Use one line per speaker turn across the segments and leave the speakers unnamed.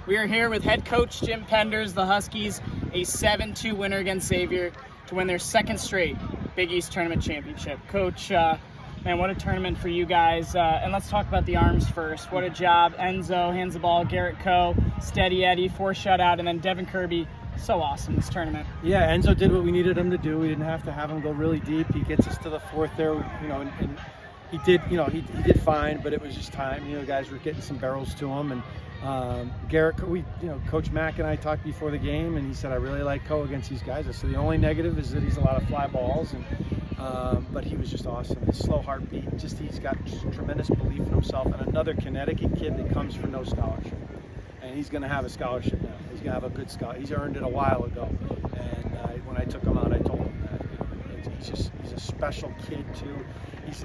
We are here with head coach Jim Penders, the Huskies, a 7-2 winner against Xavier to win their second straight Big East Tournament championship. Coach, man, what a tournament for you guys. And let's talk about the arms first. What a job. Enzo hands the ball, Garrett Coe, Steady Eddie, 4 shutout, and then Devin Kirby. So awesome this tournament.
Yeah, Enzo did what we needed him to do. We didn't have to have him go really deep. He gets us to the fourth there, and he did, he did fine, but it was just time. Guys were getting some barrels to him, and Garrett, Coach Mack and I talked before the game, and he said, I really like Coe against these guys. So the only negative is that he's a lot of fly balls, but he was just awesome. His slow heartbeat, he's got tremendous belief in himself, and another Connecticut kid that comes for no scholarship. And he's going to have a scholarship now. He's going to have a good scholarship. He's earned it a while ago. And when I took him out, I told him that. He's a special kid too. He's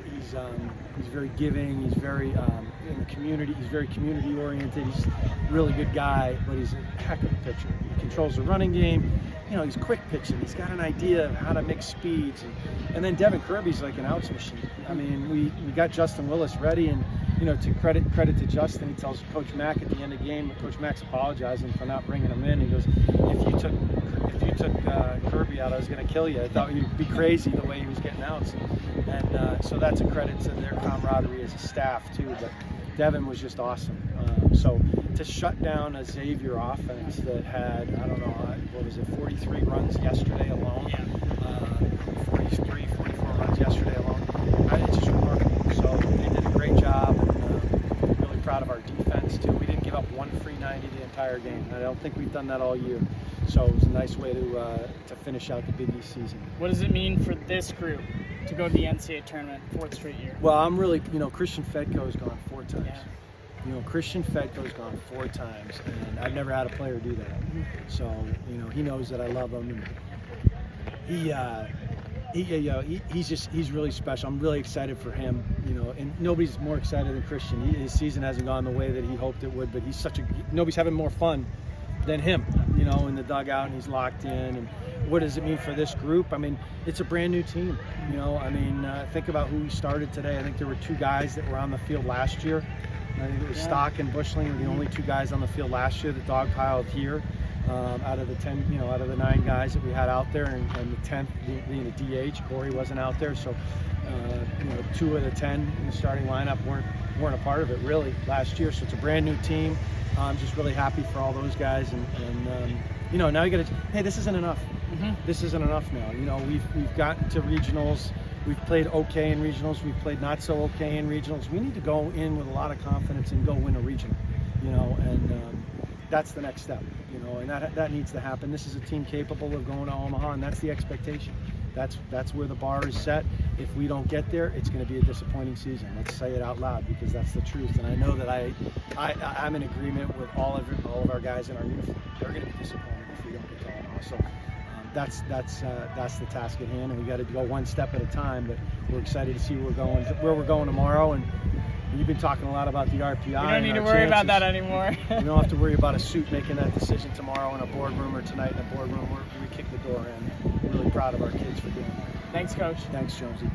very giving. He's very in the community. He's very community oriented. He's a really good guy, but he's a heck of a pitcher. He controls the running game. He's quick pitching. He's got an idea of how to mix speeds. And then Devin Kirby's like an outs machine. I mean, we got Justin Willis ready, and to credit to Justin, he tells Coach Mack at the end of the game, Coach Mack's apologizing for not bringing him in. He goes, if you took Kirby out, I was going to kill you. I thought you'd be crazy the way he was getting outs. And so that's a credit to their camaraderie as a staff too. But Devin was just awesome. So to shut down a Xavier offense that had, 43 runs yesterday alone, 44 runs yesterday alone, it's just remarkable. So they did a great job. And, really proud of our defense too. We didn't give up one free 90 the entire game. I don't think we've done that all year. So it was a nice way to finish out the Big East season.
What does it mean for this group to go to the NCAA tournament 4th straight year?
Well, I'm really, Christian Fedko has gone 4 times.
Yeah.
Christian Fedko's gone 4 times, and I've never had a player do that. So, he knows that I love him, and he's really special. I'm really excited for him, and nobody's more excited than Christian. His season hasn't gone the way that he hoped it would, but nobody's having more fun than him, in the dugout, and he's locked in. And what does it mean for this group? I mean, it's a brand new team. Think about who we started today. I think there were 2 guys that were on the field last year. I think it was Stock and Bushling were the only 2 guys on the field last year that dogpiled here. Out of the 10, out of the 9 guys that we had out there, and the 10th being the DH, Corey wasn't out there. So, 2 of the 10 in the starting lineup weren't a part of it really last year. So it's a brand new team. I'm just really happy for all those guys, and now you got to. Hey, this isn't enough. This isn't enough now. We've gotten to regionals. We've played okay in regionals. We've played not so okay in regionals. We need to go in with a lot of confidence and go win a regional. And that's the next step. And that needs to happen. This is a team capable of going to Omaha, and that's the expectation. That's where the bar is set. If we don't get there, it's going to be a disappointing season. Let's say it out loud, because that's the truth. And I know that I'm in agreement with all of our guys in our uniform. They're going to be disappointed if we don't get to Omaha. So that's the task at hand, and we got to go one step at a time. But we're excited to see where we're going tomorrow. And you've been talking a lot about the RPI.
You don't need to worry about that anymore.
You don't have to worry about a suit making that decision tomorrow in a boardroom, or tonight in a boardroom where we kick the door in. I'm really proud of our kids for doing that.
Thanks, Coach.
Thanks, Jonesy.